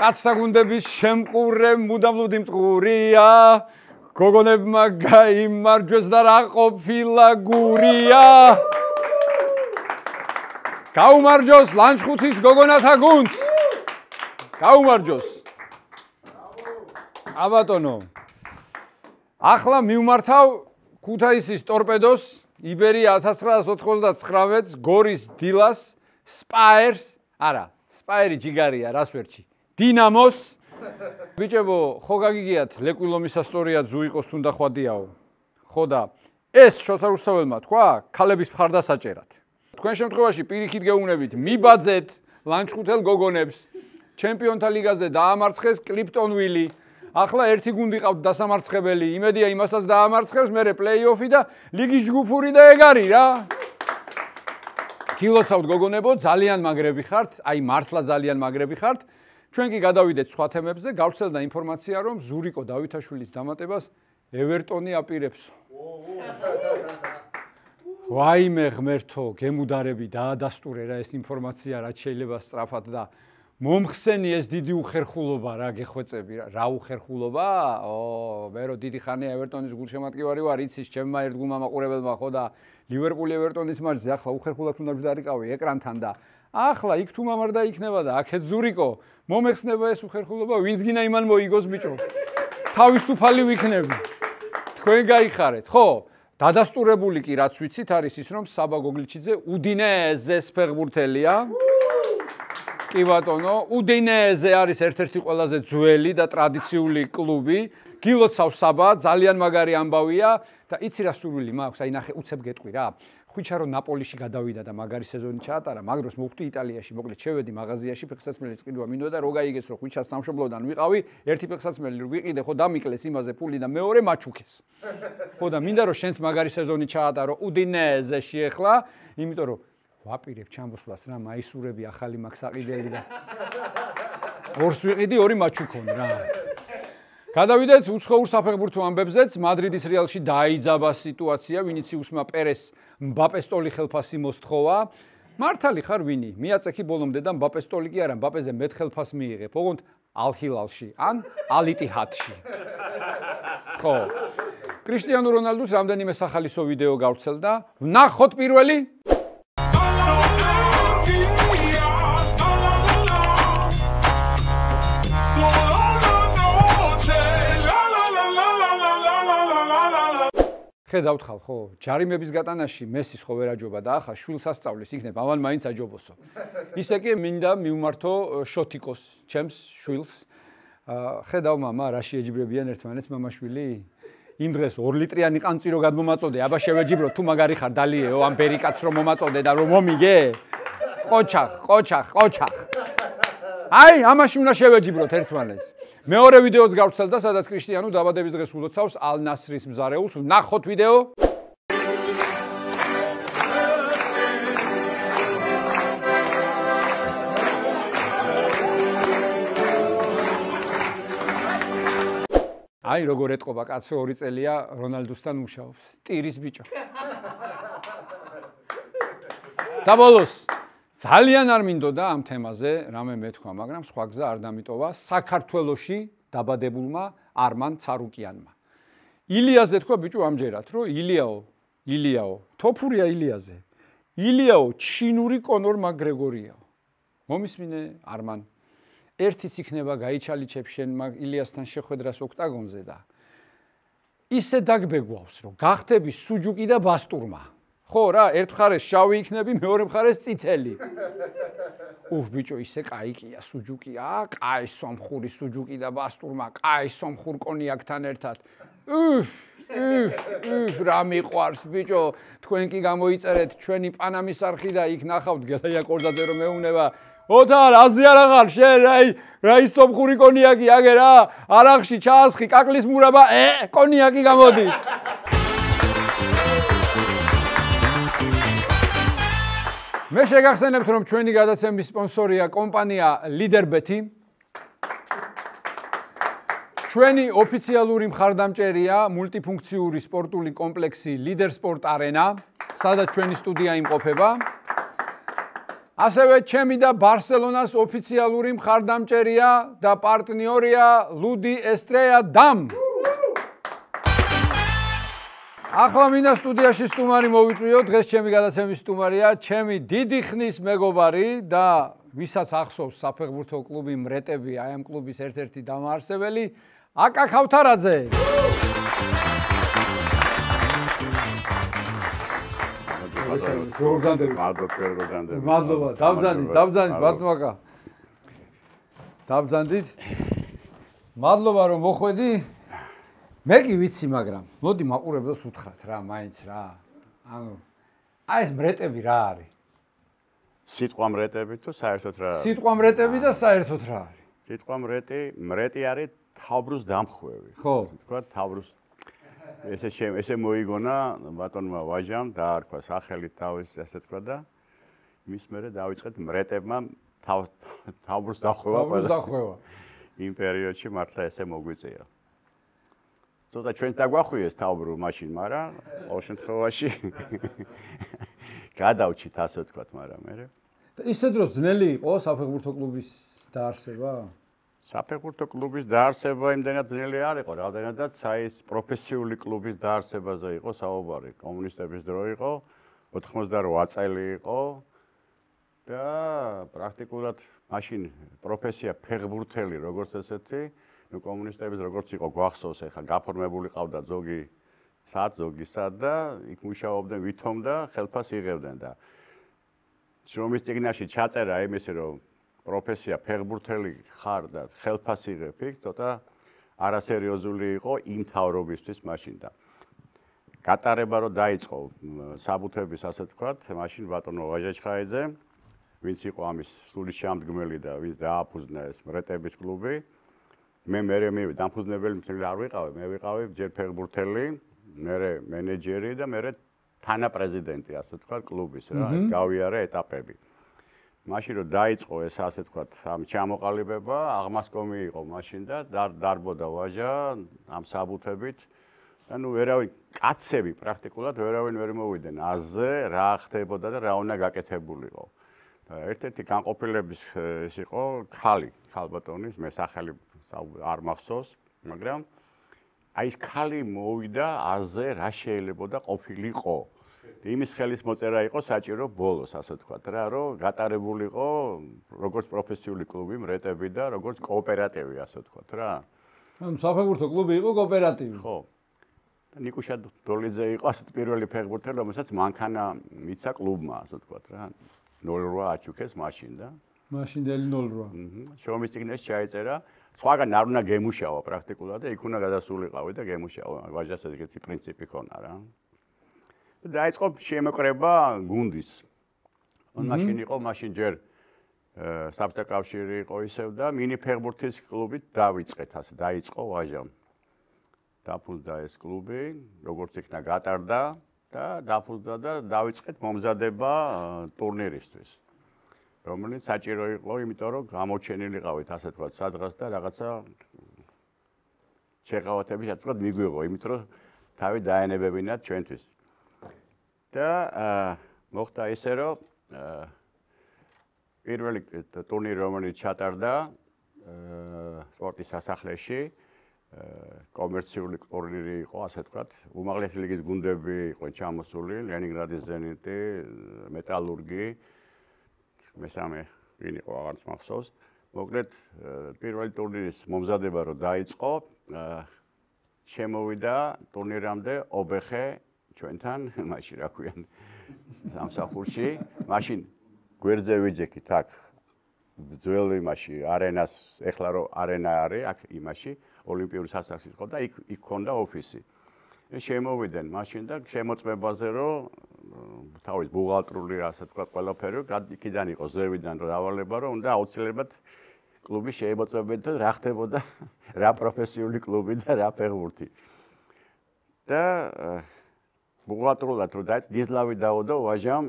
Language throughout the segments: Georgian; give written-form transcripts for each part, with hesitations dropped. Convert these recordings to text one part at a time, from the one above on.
კაცთა გუნდების შემყურე მუდამლუდი მწყურია გოგონებმა გაიმარჯვეს და რა ყოფილა გურია გაუმარჯოს ლანჩხუთის გოგონათა გუნდს გაუმარჯოს აბატონო ახლა მივმართავ ქუთაისის ტორპედოს იბერია 1999-ს გორის დილას სპაერს არა სპაერი ჯიგარია რას ვერჩი დინამოს ბიჭებო ხო გაგიგიათ ლეკვილომის ასტორია ძუ იყოს თუნდა ხვადიაო ხო და ეს შოთა რუსთაველმა თქვა ქალების მხარდა საჭერად თქვენ შემთხვევაში პირიქით გეუბნებით მიბაძეთ ლანჩხუთელ გოგონებს ჩემპიონთა ლიგაზე დაამარცხეს კლიპტონვილი ახლა ერთი გუნდი ყავთ დასამარცხებელი იმედია იმასაც დაამარცხებს მერე პლეიოფი და ლიგის ჯგუფური და ეგ არის რა გილოცავთ გოგონებო ძალიან მაგრები ხართ აი მართლა ძალიან მაგრები ხართ ჩვენ კი გადავიდეთ სხვა თემებზე გავრცელდა ინფორმაცია რომ ზურიკო დავითაშვილის დამატებას ევერტონი აპირებს ვაიმე ღმერთო გემუდარები დაადასტურე რა ეს ინფორმაცია რაც შეიძლება სწრაფად და მომხსენი ეს დიდი უხერხულობა რა გეხვეწები რა უხერხულობა მე რო დიდი ხანია ევერტონის გულშემატკივარი ვარ იცის ჩემმა ერთგულმა მაყურებელმა ხო და ლივერპული ევერტონის მარჯზე ახლა უხერხულად უნდა ვდარიყავი ეკრანთან და ახლა იქ თუ მამარდა იქნება და აქეთ ზურიკო მომეხსნება ეს უხერხულობა ვინც გინა იმან მოიგოს ბიჭო თავისუფალი ვიქნები თქვენ გაიხარეთ ხო დადასტურებული კი რაც ვიცით არის ის რომ საბა გოგლიჩიძე უდინეზეს ფეხბურთელია კი ბატონო უდინეზე არის ერთ-ერთი ყველაზე ძველი და ტრადიციული კლუბი გილოცავს საბა ძალიან მაგარი ამბავია და იცი რა სურვილი მაქვს აი ნახე უცებ გეტყვი რა ხვიჩა რომ ნაპოლიში გადავიდა და მაგარი სეზონი ჩაატარა მაგროს მოვხვდი იტალიაში მოკლედ შევედი მაღაზიაში ფეხსაცმელის ყიდვა მინდოდა რო გაიგეს რომ ხვიჩას სამშობლოდან ვიყავი ერთი ფეხსაცმელი ვიყიდე ხო დამიკლეს იმაზე ფული და მეორე მაჩუქეს ხო და მინდა რომ შენც მაგარი სეზონი ჩაატარო უდინეზეში ახლა იმიტომ რომ ვაპირებ ჩამოსვლას რა მაისურები ახალი მაქვს საყიდელი და ორს ვიყიდი ორი მაჩუქონ რა გადავიდეთ უცხოურ საფეხბურთო ამბებზეც მადრიდის რეალში დაიძაბა სიტუაცია ვინიციუსმა პერეს მბაპეს ტოლი ხელფასი მოსთხოვა მართალი ხარ ვინი მიაწექი ბოლომდე და მბაპეს ტოლი კი არა მბაპეზე მეტ ხელფას მიიღებ ოღონდ ალ-ჰილალში ან ალ-იტიჰადში ხო კრისტიანო რონალდუს რამდენიმე სახალისო ვიდეო გავრცელდა ვნახოთ პირველი ხედავთ ხალ ხო ჯარიმების გატანაში მესის ხო ვერ აჯობა და ახლა შვილს ასწავლის იქნებ ამან მაინც აჯობოსო ისე კი მინდა მივმართო შოთიკოს ჩემს შვილს ხედავ მამა რაში ეჯიბრებიან ერთმანეთს მამაშვილი იმ დღეს 2 ლიტრიანი ყანწირო გადმომაწოდე აბა შევეჯიბრო თუ მაგარი ხარ დალიეო ამ ბერიკაც რომ მომაწოდე და რომ მომიგე ყოჩახ აი ამაში უნდა შევეჯიბროთ ერთმანეთს მეორე ვიდეოც გავრცელდა სადაც კრისტიანო დაბადების დღეს ულოცავს ალ-ნასრის მზარეულს ვნახოთ ვიდეო აი როგორ ეტყობა კაცო 2 წელია რონალდუსთან მუშაობს ტირის ბიჭო და ბოლოს ძალიან არ მინდოდა ამ თემაზე რამე მეთქვა, მაგრამ სხვა გზა არ დამიტოვა საქართველოში დაბადებულმა არმან ცარუკიანმა. ილიაზე თქვა ბიჭო ამჯერად, რომ ილიაო, თოფურია ილიაზე. ილიაო ჩინური კონორ მაკგრეგორიაო. მომისმინე არმან. ერთიც იქნება გაიჩალიჩებ შენ ილიასთან შეხვედრას ოქტაგონზე და ისე დაგბეგვავს, რომ გახდები სუჯუკი და ბასტურმა. ხო რა, ერთ მხარეს შავი იქნები, მეორე მხარეს წითელი. ბიჭო, ისე კაიკია სუჯუკია, კაი სომხური სუჯუკი და ბასტურმა, კაი სომხურ კონიაკთან ერთად. რა მიყვარს ბიჭო, თქვენ კი გამოიწერეთ ჩვენი პანამის არხი და იქ ნახავთ გელაია კორდაძე რომ მეუნება. ოთარ, აზი არ აღარ შენ, რა ის სომხური კონიაკი აგე რა, არახში ჩაასხი, კაკლის მურაბა, კონიაკი გამოდის. მე შეგახსენებთ რომ ჩვენი გადაცემის სპონსორია კომპანია ლიდერბეთი. ჩვენი ოფიციალური მხარდამჭერია მულტიფუნქციური სპორტული კომპლექსი ლიდერ სპორტ არენა, სადაც ჩვენი სტუდია იმყოფება. ასევე ჩემი და ბარსელონას ოფიციალური მხარდამჭერია და პარტნიორია ლუდი ესტრეა დამ. ახლა მინდა სტუდიაში სტუმარი მოვიწვიო, დღეს ჩემი გადაცემის სტუმარია, ჩემი დიდი ხნის მეგობარი და ვისაც ახსოვს საფეხბურთო კლუბი მრეტები, აი ამ კლუბის ერთ-ერთი დამაარსებელი, აკა ქავთარაძე. მადლობა, დავბრძანდით, ბატონო აკა. დავბრძანდით. მადლობა რომ მოხვედი. მე კი ვიცი, მაგრამ მოდი მაყურებელს უთხრათ რა, მაინც რა. ანუ აი ეს მრეტები რა არის? სიტყვა მრეტები თუ საერთოდ რა არის? სიტყვა მრეტები და საერთოდ რა არის? სიტყვა მრეტი არის თავბრუს დამხვევი. ხო. თქვა თავბრუს ესე მოიგონა ბატონმა ვაჟამ დაარქვა სახელით თავის ასე თქვა და მის მერე დაიწყეთ მრეტებმა თავბრუს დახვევა ყველა. იმ პერიოდში მართლა ესე მოგვიწია. ცოტა ჩვენ დაგვახვიეს თავბრუ მაშინ, მაგრამ ყოველ შემთხვევაში გადავჭით ასე ვთქვათ, მაგრამ მე. ისე დროს ძნელი იყო საფეხბურთო კლუბის დაარსება? საფეხბურთო კლუბის დაარსება იმდენად ძნელი არ იყო, რამდენადაც საის პროფესიული კლუბის დაარსებაზე იყო საუბარი. კომუნისტების დრო იყო, 88 წელი იყო და პრაქტიკულად მაშინ პროფესია ფეხბურთელი როგორც ესეთი, ნუ კომუნისტების როგორც იყო გვახსოვს, ეხლა გაფორმებული ყავდა ზოგი ზოგი და იქ მუშაობდნენ ვითომ და ხელფას იღებდნენ და შრომის წიგნაში ჩაწერა იმისი რომ პროფესია ფეხბურთელი ხარ და ხელფას იღებ იქ ცოტა არასერიოზული იყო იმ თავრობისთვის მაშინ და გატარება რომ დაიწყო საბუთების ასე ვთქვათ მაშინ ბატონო ვაჟაჩხაიძე ვინც იყო ამის სულის შემდგმელი და ვინც დააფუძნა ეს მრეტების კლუბი მე დამფუძნებელი მთელი არ ვიყავი მე ვიყავი ჯერ ფეხბურთელი მე მენეჯერი და მე თანაპრეზიდენტი ასე ვთქვათ კლუბის რა ეს გავიარე ეტაპები მაშინ რომ დაიწყო ეს ასე ვთქვათ ამ ჩამოყალიბება აღმასკომი იყო მაშინ და დარბოდა ვაჟა ამ საბუთებით და ნუ ვერავინ კაცები პრაქტიკულად ვერავინ ვერ მოვიდნენ აზზე რა ხდებოდა და რა უნდა გაკეთებულიყო და ერთ-ერთი განყოფილების ეს იყო ქალბატონის მე სახელი არ მახსოვს მაგრამ აი ეს ქალი მოვიდა აზზე რა შეიძლებოდა ყოფილიყო იმის ხელის მოწერა იყო საჭირო ბოლოს ასე ვთქვათ რა რომ გატარებულიყო როგორც პროფესიული კლუბი მრეტები და როგორც კოოპერატივი ასე ვთქვათ რა ანუ საფეხბურთო კლუბი იყო კოოპერატივი ხო და ნიკუშა დოლიძე იყო ასეთ პირველი ფეხბურთელი რომელსაც მანქანა მიცა კლუბმა ასე ვთქვათ რა 0-8 აჩუქეს მაშინ და მაშინდელი 0-8 შრომის წიგნებში ჩაიწერა სხვაგან არ უნდა გემუშავა პრაქტიკულად და იქ უნდა გადასულიყავი და გემუშავა ვაჟას ეგეთი პრინციპი ქონა რა დაიწყო შემოკრება გუნდის. მაშინ ჯერ საბჭოთა კავშირი იყო ისევ და მინი ფეხბურთის კლუბით დავიწყეთ ასე დაიწყო ვაჟამ. დაფუძნა ეს კლუბი, როგორც იქნა გატარდა და დაფუძნა და დავიწყეთ მომზადება ტურნირისთვის. რომელიც საჭირო იყო, იმიტომ რომ გამოჩენილიყავით ასე თქვა სადღაც და რაღაცა შეყავათები ასე თქვა მიგვიღო, იმიტომ რომ თავი დაენებებინათ ჩვენთვის. და მოხდა ისე რომ პირველი ტურნირი რომელიც ჩატარდა სპორტის სასახლეში კომერციული ტურნირი იყო ასე ვთქვათ უმაღლესი ლიგის გუნდები იყო ჩამოსული ლენინგრადის ზენიტი მეტალურგი მესამე ვინ იყო აღარც მახსოვს მოკლედ პირველი ტურნირის მომზადება რომ დაიწყო შემოვიდა ტურნირამდე ობეხე ჩვენთან მაშინ რა ქვიან სამსახურში მაშინ გვერდზე ვიჯექით აქ ძველი მაშინ არენას ეხლა რო არენა არის აქ იმაში ოლიმპიური სასახლეში იყო და იქ ქონდა ოფისი შემოვიდნენ მაშინ და შემოწმებაზე რომ თავის ბუღალტრული ასე თქვა ყველაფერი იქიდან იყო ზევიდან რომ დავალება რომ უნდა აუცილებლად კლუბი შეებოწმებინათ რა ხდებოდა რა პროფესიული კლუბი და რა ფეხბურთი და ბუღალტრულად რომ დაიწყო დიზლავი დაუდო ვაჟამ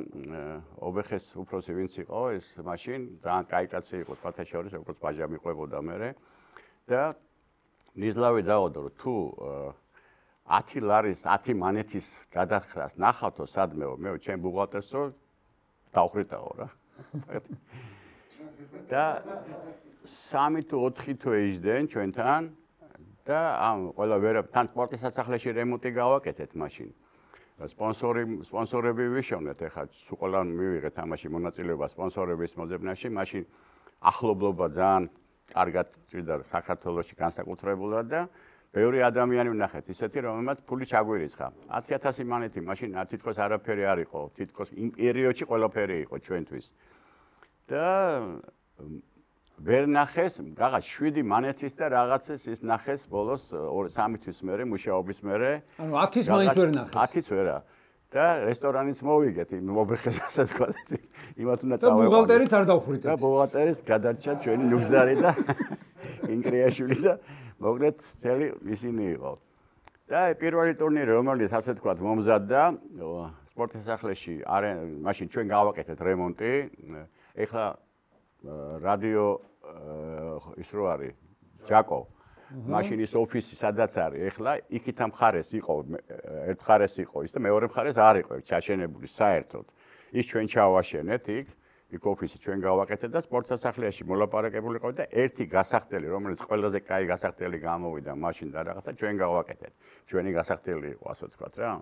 ობეხეს უფროსი ვინც იყო ეს მაშინ ძალიან კაი კაცი იყო სხვათა შორის როგორც ვაჟამ იყვებოდა მე და დიზლავი დაუდო რომ თუ 10 ლარის 10 მონეთის გადახრას ნახავთო სადმეო მე ჩემ ბუღალტერს რომ დავხრიტაო რა და 3 თუ 4 თვე იჯდნენ ჩვენთან და ამ ყველა ვერა თან სპორტის სასახლეში რემონტი გავაკეთეთ მაშინ. სპონსორები ვიშოვნეთ, ეხლა სულ ყველა მივიღეთ ამაში მონაწილეობა სპონსორების მოძებნაში, მაშინ ახლობლობა ძალიან კარგად ჭირდა საქართველოში განსაკუთრებულად და ბევრი ადამიანი ვნახეთ ისეთი, რომელმაც ფული ჩაგვირიცხა. 10000 მანეთი მაშინ თითქოს არაფერი არ იყო, თითქოს იმ პერიოდში ყველაფერი იყო ჩვენთვის. და ვერ ნახეს, რაღაც 7 მანეთის და რაღაცას ის ნახეს ბოლოს 2-3 თვის მერე მუშაობის მერე. ანუ 10-ს მაინც ვერ ნახეს. 10-ს ვერა. და რესტორანიც მოვიგეთ, მობეხეს ასე თქვა. იმათ უნდა წავეყო. და ბუღალტერიც არ დავხრიტეთ. და ბუღალტერის გადარჩა ჩვენი ნუგზარი და ინკრიაშვილი და მოგლეთ წელი ისინი იყო. და პირველი ტურნირი რომელიც ასე თქვა მომზადდა სპორტის სასახლეში, მაშინ ჩვენ გავაკეთეთ რემონტი. ეხლა რადიო ის რო არის ჯაკო მაშინ ის ოფისი სადაც არის ეხლა იქით ამ მხარეს იყო ერთ მხარეს იყო ის და მეორე მხარეს არ იყო ჩაშენებული საერთოდ ის ჩვენ ჩავაშენეთ იქ ოფისი ჩვენ გავაკეთეთ და სპორტ სასახლეში მოლაპარაკებული ყავით და ერთი გასახდელი რომელიც ყველაზე კაი გასახდელი გამოვიდა მაშინ და რაღაცა ჩვენ გავაკეთეთ ჩვენი გასახდელი იყო ასე ვთქვათ რა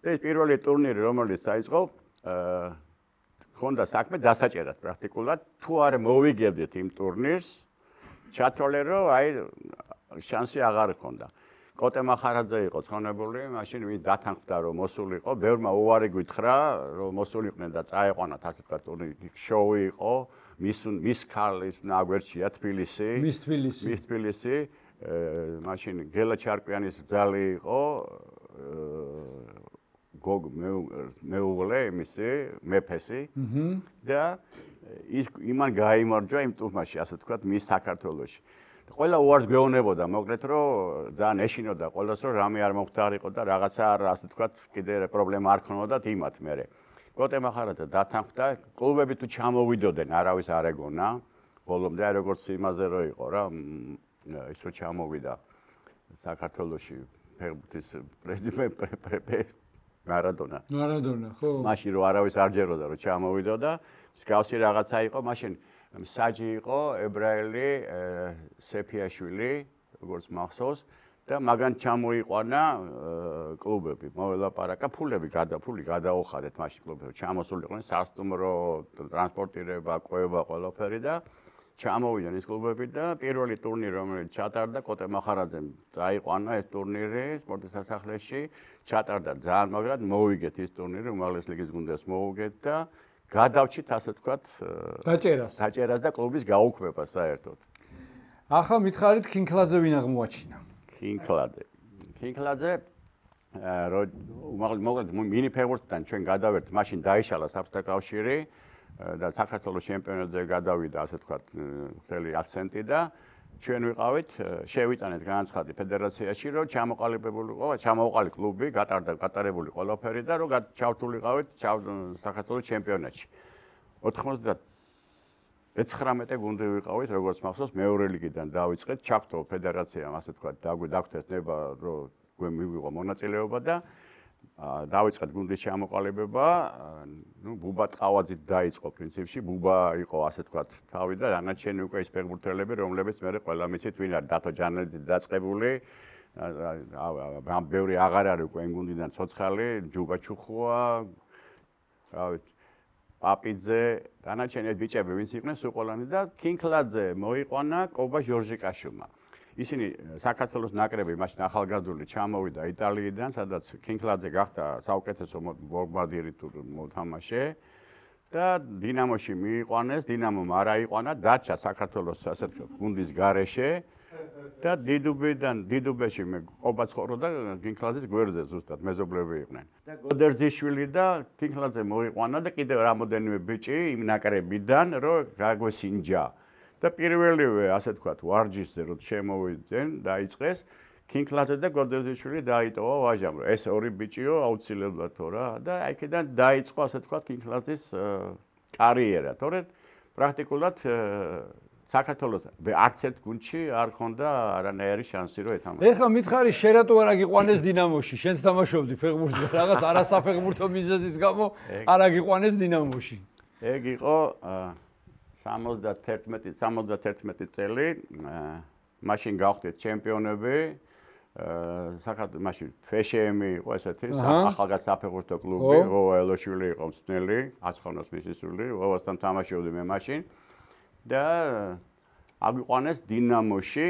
და ეს პირველი ტურნირი რომელიც დაიწყო ხონდა საქმე დასაჭერად პრაქტიკულად თუ არ მოვიგებდეთ იმ ტურნირს ჩათვალე რომ აი შანსი აღარ ჰქონდა კოტე მახარაძე იყო ცხონებული მაშინ ვინ დათანხმდა რომ მოსულიყო ბევრმა უარი გითხრა რომ მოსულიყვნენ და წაეყვანათ ასე თქვა ტურნირი შოუ იყო მის ქალის ნაგვერდშია თბილისი მის თბილისი მაშინ გელა ჩარკვიანის ძალი იყო გოგ მეუღლე იმისი მეფესი და ის იმან გაიმარჯვა იმ ტურნირში ასე ვთქვათ მის საქართველოში ყველა უარს გვეუბნებოდა მოკლედ რომ ძალიან ეშინოდა ყველას რომ რამე არ მომხდარიყო და რაღაცა არ ასე ვთქვათ კიდე პრობლემა არ ქონოდათ იმათ მერე კოტე მახარაძე დათანხმდა კლუბები თუ ჩამოვიდოდნენ არავის არ ეგონა ბოლომდე აი როგორც იმაზე რო იყო რა ის რო ჩამოვიდა საქართველოში ფეხბურთის პრეზიდენტი მარადონა ხო მაშინ რომ არავის არ ჯეროდა რომ ჩამოვიდოდა მსგავსი რაღაცა იყო მაშინ მსაჯი იყო ებრაელი სეფიაშვილი როგორც მახსოვს და მაგან ჩამოიყვანა კლუბები მოელაპარაკა ფული გადაუხადეთ მაშინ კლუბები ჩამოსულიყვნენ სასტუმრო ტრანსპორტირება ყვება ყველაფერი და ჩამოვიდნენ ის კლუბები და პირველი ტურნირი რომელიც ჩატარდა კოტე მახარაძემ წაიყვანა ეს ტურნირი სპორტის სასახლეში ჩატარდა ძალიან მაგრად მოვიგეთ ის ტურნირი უმაღლესი ლიგის გუნდებს მოვიგეთ და გადავჭით ასე ვთქვათ დაჭერას და კლუბის გაუქმებას საერთოდ ახლა მითხარით ქინქლაძე ვინ აღმოაჩინა ქინქლაძე მოკლედ მინი ფეხბურთთან ჩვენ გადავერთ მაშინ დაიშალა საბჭოთა კავშირი და საქართველოს ჩემპიონატზე გადავიდა ასე ვთქვათ მთელი აქცენტი და ჩვენ ვიყავით შევიტანეთ განაცხადი ფედერაციაში რომ ჩამოყალიბებული კლუბი გატარებული ყველაფერი და რომ ჩავთულიყავით საქართველოს ჩემპიონატში 99 გუნდი ვიყავით როგორც მახსოვს მეორე ლიგიდან დავიწყეთ ჩაგვთო ფედერაციამ ასე ვთქვათ დაგვიდეს ნება რომ მივიღო მონაწილეობა და დავიწყეთ გუნდის ჩამოყალიბება ბუბა ტყავაძით დაიწყო პრინციპში ბუბა იყო ასე ვთქვათ თავი და დანარჩენი უკვე ის ფეხბურთელები რომლებიც მე ყველა მიცით ვინ არის დათო ჯანელიძე დაწყებული ბევრი აღარ არის უკვე იმ გუნდიდან ცოცხალი ჯუბა ჩუხუა რა ვიცი პაპიძე დანარჩენი ბიჭები ვინც იყვნენ სულ ყველანი და ქინქლაძე მოიყვანა კობა ჟორჟიკაშვილმა ისინი საქართველოს ნაკრები მაშინ ახალგაზრდული ჩამოვიდა იტალიიდან, სადაც ქინქლაძე გახდა საუკეთესო ბომბარდიერი მოთამაშე და დინამოში მიიყვანეს, დინამომ არ აიყვანა, დარჩა საქართველოს ასე ვთქვათ გუნდის გარეშე და დიდუბეში მე ყობა ცხოვრობდა ქინქლაძის გვერდზე ზუსტად მეზობლები იყვნენ. და გოდერძიშვილი და ქინქლაძე მოიყვანა და კიდევ რამოდენიმე ბიჭი იმ ნაკრებიდან რომ გაგვესინჯა. და პირველივე ასე ვთქვათ ვარჯიშზე რომ შემოვიდნენ დაიწყეს ქინქლაძე და გოდერძიშვილი დაიტოვა ვაჟამ ეს ორი ბიჭიო აუცილებლად თო რა და აიქიდან დაიწყო ასე ვთქვათ ქინქლაძის კარიერა თორედ პრაქტიკულად საქართველოს არც ერთ გუნდში არ ხონდა არანაირი შანსი რომ ეთამაშა ეხლა მითხარი შერატო არ აგიყვანეს დინამოში შენს თამაშობდი ფეხბურთზე რაღაც არასაფეხბურთო მიზეზის გამო არ აგიყვანეს დინამოში ეგ იყო 71 წელი, მაშინ გავხდით ჩემპიონები, საქართველოს მაშინ FŠM იყო ესეთი, ახალგაზრდა საფეხბურთო კლუბი, ვოვა ელოშვილი იყო მწვრთნელი, აცხოვნოს მისი სული, ვოვასთან თამაშობდი მე მაშინ და აგვიყვანეს დინამოში,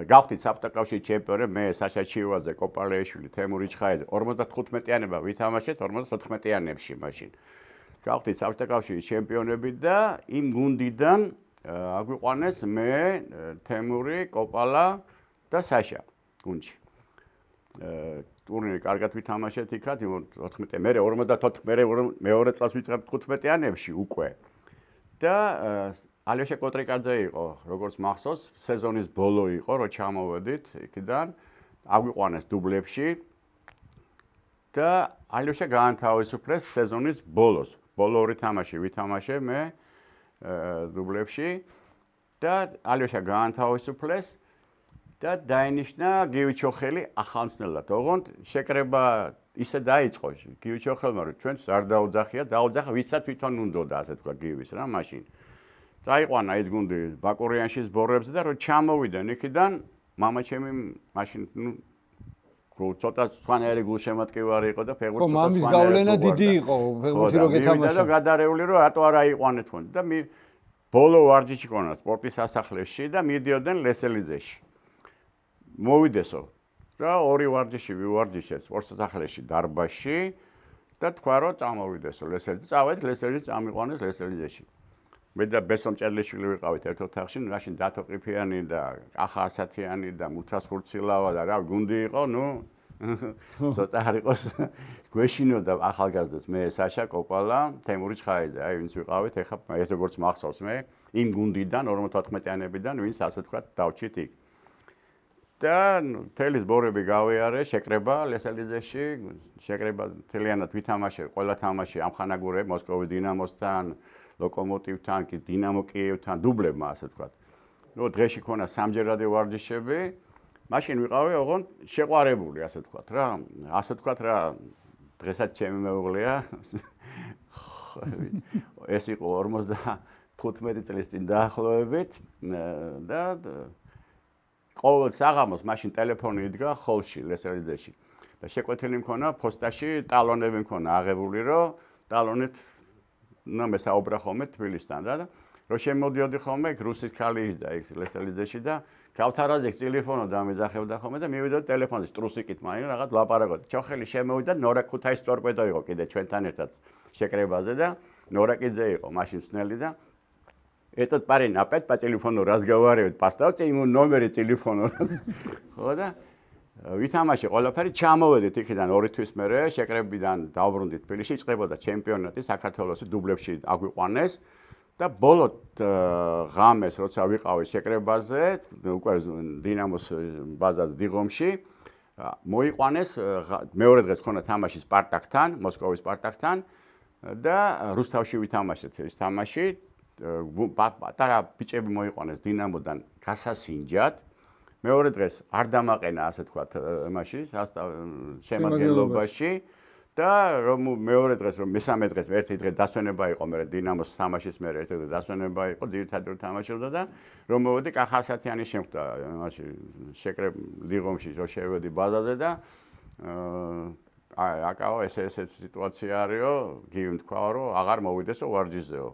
გავხდით საბჭოთა კავშირის ჩემპიონი, მე საშა ჩივაძე, კოპალეიშვილი, თემური ჩხაიძე, 55-იანება ვითამაშეთ 54-იანებში მაშინ. გავხდით საბჭოთა კავშირის ჩემპიონები და იმ გუნდიდან აგვიყვანეს მე, თემური, კოპალა და საშა გუნდში. ტურნირი კარგად ვითამაშეთ იქად, 14 მე 54 მეორე წელს ვიწყებ 15-იანებში უკვე. და ალეშა კოტრიკაძე იყო, როგორც მახსოვს, სეზონის ბოლო იყო, რომ ჩამოვედით იქიდან, აგვიყვანეს დუბლებში და ალეშა გაანთავისუფლეს სეზონის ბოლოს. ბოლო ორი თამაში ვითამაშე მე დუბლებში და ალეშა გაანთავისუფლეს და დაინიშნა გივი ჩოხელი ახალმწნელად. ოღონდ შეკრება ისე დაიწყო გივი ჩოხელმა, რომ ჩვენც არ დაუძახია, ვისაც თვითონ უნდოდა, ასე თქვა გივის რა მაშინ. წაიყვანა ის გუნდი ბაკურიანშის ბორებზე და რომ ჩამოვიდნენ იქიდან, მამაჩემი მაშინ ცოტა სხვანაირი გულშემატკივარი იყო და ფეხბურთი ცოტა სხვანაირი. ხო, მამის გავლენა დიდი იყო, ფეხბურთი რო გეთამაშა. და გადარეული რომ რატო არ აიყვანეთ ხონდა და ბოლო ვარჯიში ქონა სპორტის სასახლეში და მიდიოდნენ ლესელიძეში. მოვიდესო რა ორი ვარჯიში ვივარჯიშე სპორტის სასახლეში დარბაზში და თქვა რომ წამოვიდესო ლესელიძე. წავედით ლესელიძე წამიყვანეს ლესელიძეში. მე და ბესომ ჭედლიშვილი ვიყავით ერთ ოთახში, მაშინ დათო ყიფიანი და ახა ასათიანი და მუცას ხურცილავა და რა გუნდი იყო, ცოტა არ იყოს გვეშინოდა ახალგაზრდას მე საშა კოპალა, თემური ჩხაიძე, აი ვინც ვიყავით, ეხლა ეს როგორც მახსოვს მე, იმ გუნდიდან 54-იანებიდან ვინც ასე თქვა დავჭით იქ. და თელის ბორები გავიარე, შეკრება ლესელიძეში, შეკრება თელიანად ვითამაშე, ყველა თამაში ამხანაგურე მოსკოვის დინამოსთან ლოკომოტივთან, კი დინამო კიევთან, დუბლებმა ასე ვთქვათ. დღეში ქონა სამჯერადი ვარჯიშები, მაშინ ვიყავი ოღონდ შეყვარებული ასე ვთქვათ რა. ასე ვთქვათ რა, დღესაც ჩემი მეუღლეა. ეს იყო 55 წლის წინ დაახლოებით და ყოველ საღამოს მაშინ ტელეფონი იდგა ხოლში ლესელიძეში. და შეკვეთილი მქონა ფოსტაში ტალონები მქონა აღებული, რომ ტალონით მე საუბრა ხოლმე თბილისთან და რომ შემოდიოდი ხოლმე რუსის ქალი და იქ ლესელიძეში და გავთარაზე ტელეფონო დამეძახებდა ხოლმე და მივიდოდი ტელეფონზე სტრუსიკით მაინ რაღაც ლაპარაკობდი. ჩოხელი შემოვიდა ნორა ქუთაისის ტორპედო იყო კიდე ჩვენთან ერთად შეკრებაზე და ნორაკიძე იყო მაშინ სნელი და этот парень опять по телефону разговаривает. Поставьте ему номер телефона. ხო და ვითამაშე ყველაფერი ჩამოვედით იქიდან 2 თვის მერე შეკრებიდან დავბრუნდით თბილისში იწყებოდა ჩემპიონატი საქართველოს დუბლებში აგვიყვანეს და ბოლოდ ღამეს როცა ვიყავი შეკრებაზე უკვე დინამოს ბაზაზე დიღომში მოიყვანეს მეორე დღეს ხონა თამაში სპარტაკთან მოსკოვის სპარტაკთან და რუსთავში ვითამაშეთ ეს თამაში პატარა ბიჭები მოიყვანეს დინამოდან გასასინჯად მეორე დღეს არ დამაყენა ასე თქვათ მაშინ შემადგენლობაში და რომ მეორე დღეს რომ მესამე დღეს ერთი დღე დასვენება იყო მე დინამოს თამაშის მე ერთი დღე დასვენება იყო ძირითადად თამაშობდა და რომ მოვედი კახასათიანი შემხვდა მაშინ შეკრებ ლიღომში რომ შევედი ბაზაზე და აკაო ესე სიტუაცია არისო გივი თქვა რომ აღარ მოვიდესო ვარჯიშზეო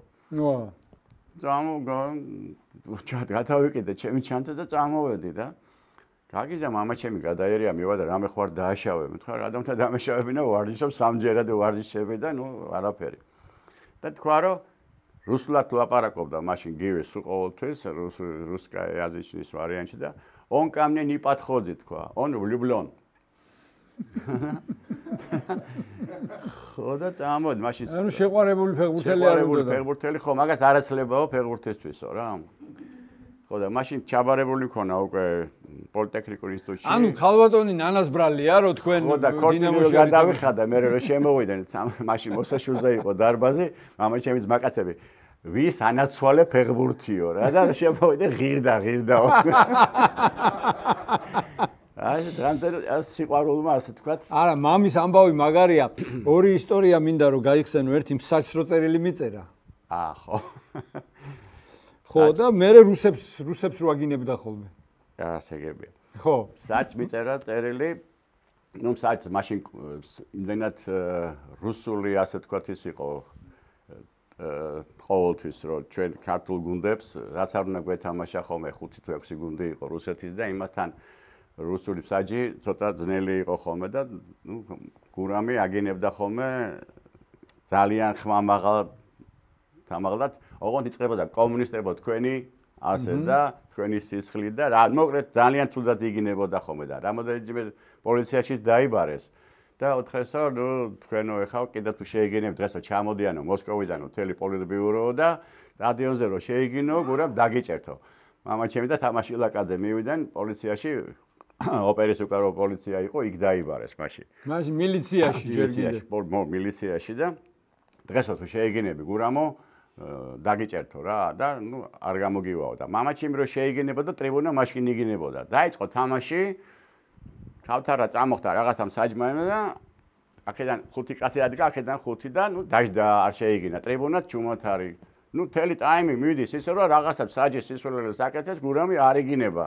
გადავიყიდე ჩემი ჩანთა და წამოვედი და გაგიჟდა მამა ჩემი გადაერია მივადა რამე ხوار დააშავე მეთქვა რადგან დამეშავებინა ვარჯიშობ სამჯერად ვარჯიშები და არაფერი და თქვა რომ რუსულად ლაპარაკობდა მაშინ გივი სულ ყოველთვის რუსკაია язычный ვარიანტი და он ко мне не подходит თქვა он влюблён ხოდა წამოდი მაშინ ანუ შეყვარებული ფეხბურთელი არ უნდა ფეხბურთელი ხო მაგას არაცლებაო ფეხბურთისთვისო რა ხოდა მაშინ ჩაბარებული მქონა უკვე პოლიტექნიკურ ინსტიტუტში ანუ ქალბატონი ნანას ბრალია რო თქვენ ხოდა კორტინიო გადავიხადა მე რომ შემოვიდნენ მაშინ მოსაშუზე იყო დარბაზი მამა ჩემის მაკაცები ვის ანაცვალე ფეხბურთიო რა და შემოვიდე ღირდა აი დრანტერ სიყვარულმა ასე თქვათ არა მამის ამბავი მაგარია ორი ისტორია მინდა რომ გაიხსენო ერთი მსაჯს რო წერილი მიწერა ხო. ხო და მე რუსებს რო აგინებდა ხოლმე. ასე გებია. ხო. საჭ მიწერა წერილი, ну, საჭ მაშინ იმდენად რუსული ასე თქვათ ის იყო ყოველთვის რომ ჩვენ ქართულ გუნდებს რაც არ უნდა გვეთამაშა ხოლმე 5 თუ 6 გუნდი იყო რუსეთის და იმათთან რუსული საჭი ცოტა ძნელი იყო ხოლმე და ну გურამი აგინებდა ხოლმე ძალიან ხმამაღლად ოღონდ იწყებოდა კომუნისტებო თქვენი ასე და თქვენი სისხლი და რა მოკლედ ძალიან თუდად იგინებოდა ხოლმე და რამოდენიმე პოლიციაში დაიბარეს და ოთხესო ნუ თქვენო ეხავ კიდე თუ შეიგინებ დღესო ჩამოდიანო მოსკოვიდანო მთელი პოლიტბიურო და სტადიონზე რო შეიგინო გურამ დაგიჭერთო მამაჩემი და თამაში ლაკაძე მივიდნენ პოლიციაში ოპერის უკარო პოლიცია იყო იქ დაიბარეს მაშინ მაშინ მილიციაში მილიციაში და დღესო თუ შეიგინები გურამო დაგიჭერთო რა და ნუ არ გამოგივაო და მამაჩემი რო შეიგინებოდა ტრიბუნა მაშინ იგინებოდა დაიწყო თამაში თავთარა წამოხდა რაღაცამ საჯმანა და აქედან 5 კაცი ადგა აქედან 5 და ნუ დაждდა არ შეიგინა ტრიბუნად ჩუმოთ არის ნუ თელი ტაიმი მიდის ისე რომ რაღაცამ საჯის სისულელს აკეთეს გურამი არ იგინება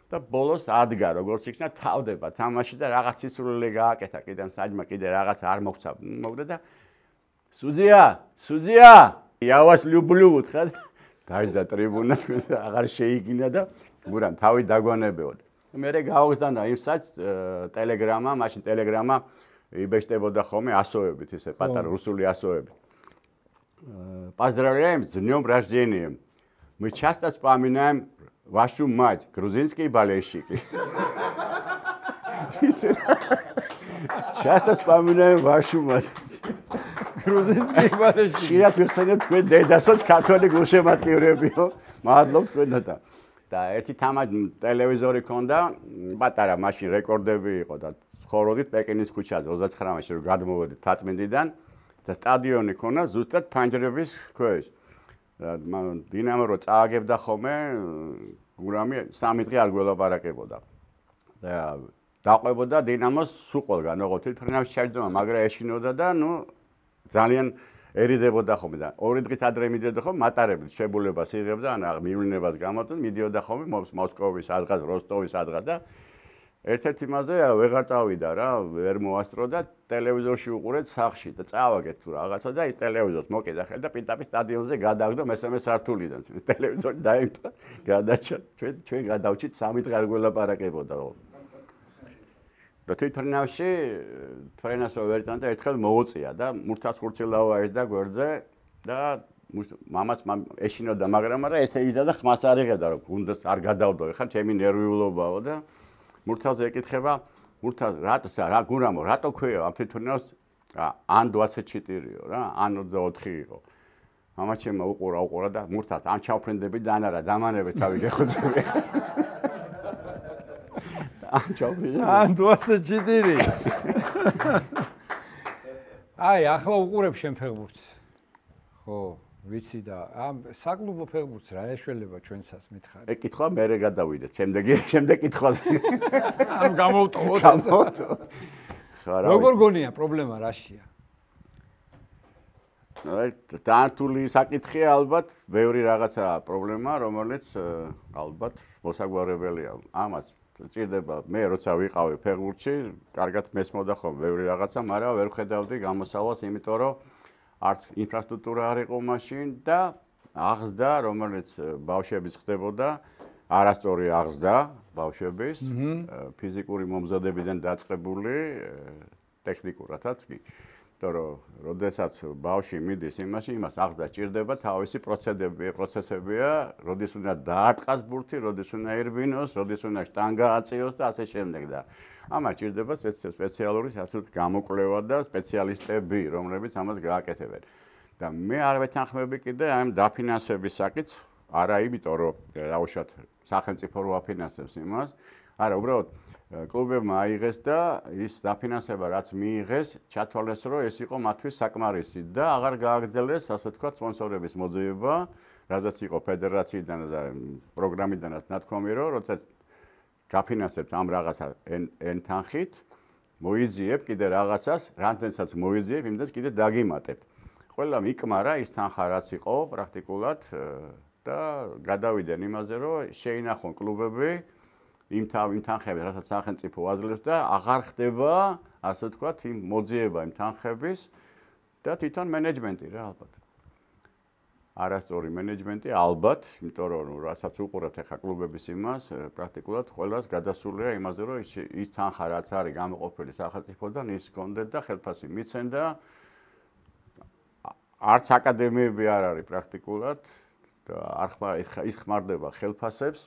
და ბოლოს ადგა როგორც იქნა თავდება თამაში და რაღაც სისულელე გააკეთა კიდემ საჯმა კიდე რაღაც არ მოგცა მოგდა და სუძია я вас люблю უთხრა დაждდა ტრიბუნად აღარ შეიგინა და გურამ თავი დაგვანებეოდა მე გავგზავნა იმ საჭ ტელეგრამა, მაშინ ტელეგრამა იბეჭდებოდა ხოლმე ასოებით, ისე პატარა რუსული ასოებით. Поздравляем с днем рождения. Мы часто вспоминаем вашу мать, грузинские болельщики. Часто вспоминаем вашу мать. грузинские болельщики. შეიძლება ვიხსენებ თქვენ დედასაც ქართული გულშემატკივრებიო. მადლობთ თქვენთან და და ერთი თამაში ტელევიზორი ქონდა, პატარა მაშინ რეკორდები იყო და ცხოვრობდით პეკინის ქუჩაზე 29-ში რომ გადმოვედით თათმინდიდან და სტადიონი ქონდა ზუსტად ფანჯრების ქვეშ. დინამო რო წააგებდა ხოლმე გურამი 3 დღე არ გველაპარაკებოდა. და დაყვებოდა დინამოს სულ ყველგან, ოღონდ თვითფრენავს ჩაჯდომა, მაგრამ ეშინოდა და ნუ ძალიან ერიდებოდა ხოლმე და 2 დღით ადრე მიდიოდა ხოლმე მატარებლით შებულებას იღებდა ან მივლინებას გამოწვევ მიდიოდა ხოლმე მოსკოვის სადღაც როსტოვის სადღაც და ერთ-ერთი მასე ვეღარ წავიდა რა ვერ მოასწრო და ტელევიზორში უყურეთ სახში და წავაგეთ თუ რაღაცა და ის ტელევიზორს მოკიდა ხელ და პინტაპის სტადიონზე გადავდო მესამე სართულიდან ტელევიზორი დაიმტა გადაჭა ჩვენ გადავჭით 3 დღე არ გველაპარაკებოდა და თვითფრენავში ფრენას რო ვერტან და ერთხელ მოუწია და მურთას ხურცილავა ეს და გვერდზე და მამაც ეშინოდა მაგრამ არა ესე იზა და ხმას არ იღებდა რომ გუნდს არ გადავდო ეხლა ჩემი ნერვიულობაო და მურთაზე ეკითხება მურთას რატო რა გურამო რატო ქვია ამ თვითფრენავს ან 24-იო რა ან 24 იყო მამაჩემ უყურა და მურთას ან ჩავფრენდები და ან არა დამანები თავი გეხოცები ან 24 აი ახლა უყურებ შენ ფეხბურთს ხო ვიცი და ამ საკლუბო ფეხბურთს რა ეშველება ჩვენსაც მითხარი ეკითხვა მე გადავიდე შემდეგ კითხვაზე ანუ გამოვტოვოთ როგორ გონია პრობლემა რაშია აი დართული საკითხია ალბათ ბევრი რაღაცა პრობლემა რომელიც ალბათ მოსაგვარებელია ამას ჭირდება მე როცა ვიყავი ფეხბურთში კარგად მესმოდა ხოლმე ბევრი რაღაცა მაგრამ ვერ ხედავდი გამოსავალს იმიტომ რომ არც ინფრასტრუქტურა არ იყო მაშინ და აღზრდა რომელიც ბავშვების ხდებოდა არასწორი აღზრდა ბავშვების ფიზიკური მომზადებიდან დაწყებული ტექნიკურადაც კი იმიტომ რომ როდესაც ბავშვი მიდის იმას აღზრდა ჭირდება თავისი პროცესებია როდის უნდა დაარტყას ბურთი როდის უნდა ერბინოს როდის უნდა შტანგა აწიოს და ასე შემდეგ და ამას ჭირდება სპეციალური ასეთ გამოკვლევა და სპეციალისტები რომლებიც ამას გააკეთებენ და მე არ ვეთანხმები კიდე ამ დაფინანსების საკითხს არა იმიტომ რომ დაუშვათ სახელმწიფო რო აფინანსებს იმას არა უბრალოდ კლუბებმა აიღეს და ის დაფინანსება რაც მიიღეს ჩათვალეს რომ ეს იყო მათთვის საკმარისი და აღარ გააგრძელეს ასე თქვა სპონსორების მოძიება რაც იყო ფედერაციიდან და პროგრამიდანაც ნათქვამი რომ როდესაც გაფინანსებთ ამ რაღაცა n თანხით მოიძიებ კიდე რაღაცას რამდენსაც მოიძიებ იმდენს კიდე დაგიმატებთ ყველა მიკმარა ის თანხა რაც იყო პრაქტიკულად და გადავიდნენ იმაზე რომ შეინახონ კლუბები იმ თანხები რასაც სახელმწიფო აძლევს და აღარ ხდება ასე ვთქვათ იმ მოძიება იმ თანხების და თვითონ მენეჯმენტი რა ალბათ არასწორი მენეჯმენტი ალბათ იმიტომ რომ რასაც უყურებთ ახლა კლუბების იმას პრაქტიკულად ყველას გადასულია იმაზე რომ ის თანხა რაც არის გამოყოფილი სახელმწიფოდან ის გონდეთ და ხელფასი მიცენ და არც აკადემიები არ არის პრაქტიკულად და ის ხმარდება ხელფასებს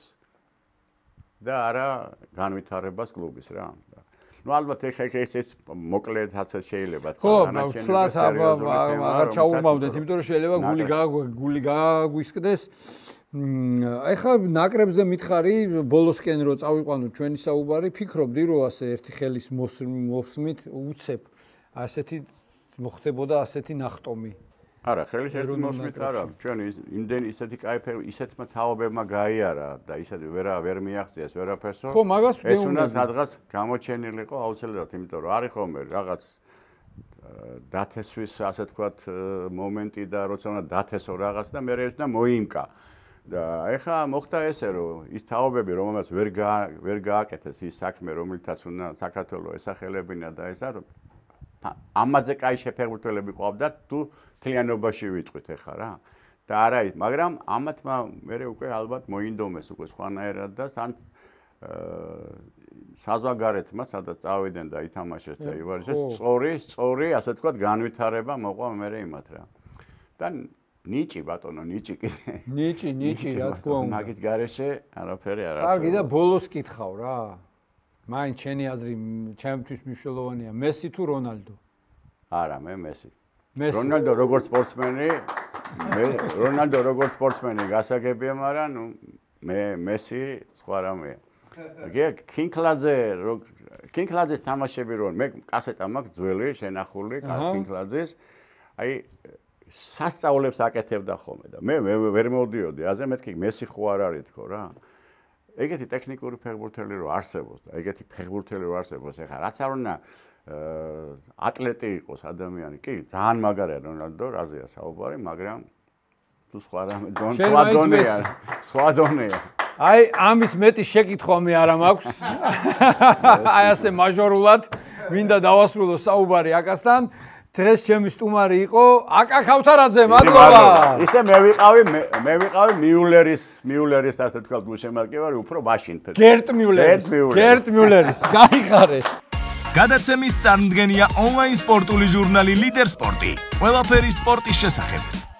და არა განვითარებას კლუბის რა. Ну ალბათ ეხა ეს მოკლედაც შეიძლება თქვა. ხო, ვცლად აღარ ჩაუმავდეთ, იმიტომ რომ შეიძლება გული გაგვისკდეს. ეხა ნაკრებზე მითხარი ბოლოსკენ რო წავიყვანოთ ჩვენი საუბარი, ფიქრობდი რომ ასე ერთი ხელის მოსმით უცებ ასეთი მოხდებოდა ასეთი ნახტომი. არა, ხელის ერთი მოსმით არა, ჩვენ იმდენი ისეთი кайფები, ისეთმა თაობებმა გაიარა და ისეთი ვერ მიაღწიეს ვერაფერსო. ხო, მაგას ვგეუბნები. ეს უნდა სადღაც გამოჩენილიყო აუცილებლად, იმიტომ რომ არის ხოლმე რაღაც დათესვის, ასე თქვათ, მომენტი და როცა უნდა დათესო რაღაც და მე ეს უნდა მოიმკა. და ეხა მოხდა ესე რომ ის თაობები რომელსაც ვერ გააკეთეს ის საქმე რომელთაც უნდა საქართველოს ესახელებინა და ესა ამაზე კაი შეფერმებელები ყავდა თუ თლიანობაში ვიტყვით ეხა რა და არა ის მაგრამ ამათმა მე უკვე ალბათ მოინდომეს უკვე სხვანაირად და თან საზღვარგარეთმა სადაც წავიდნენ და ითამაშეს და ივარჯეს სწორი ასე თქვა განვითარება მოყვა მე იმათ რა და ნიჭი ბატონო ნიჭი კიდე ნიჭი რა თქვა უნდა მაგის გარეშე არაფერი არ არსებობს კარგი და ბოლოს კითხავ რა მაინც შენი აზრი ჩემთვის მნიშვნელოვანია მესი თუ რონალდო არა მე მესი რონალდო როგორც სპორტსმენი გასაგებია მაგრამ ნუ მე მესი სხვა რამეა კინკლაძეს თამაშები რომ მე კასეტა მაქვს ძველი შენახული კინკლაძეს აი სასწაულებს აკეთებდა ხოლმე და მე ვერ მოვდიოდი აზე მეთქი მესი ხო არ არის თქო რა ეგეთი ტექნიკური ფეხბურთელი რო არსებობს და ეგეთი ფეხბურთელი რო არსებობს ეხლა რაც არ უნდა ატლეტი იყოს ადამიანი კი ძალიან მაგარია რონალდო რაზეა საუბარი მაგრამ თუ სხვა რამე სხვა დონეა აი ამის მეტი შეკითხვა მე არა მაქვს აი ასე მაჟორულად მინდა დავასრულო საუბარი აკასთან დღეს ჩემი სტუმარი იყო აკა ქავთარაძე მადლობა ისე მე ვიყავი მიულერის ასე თქვა გულშემატკივარი უფრო მაშინ გერტ მიულერის გაიხარეთ გადაცემის წარმდგენია ონლაინ სპორტული ჟურნალი ლიდერ სპორტი ყველაფერი სპორტის შესახებ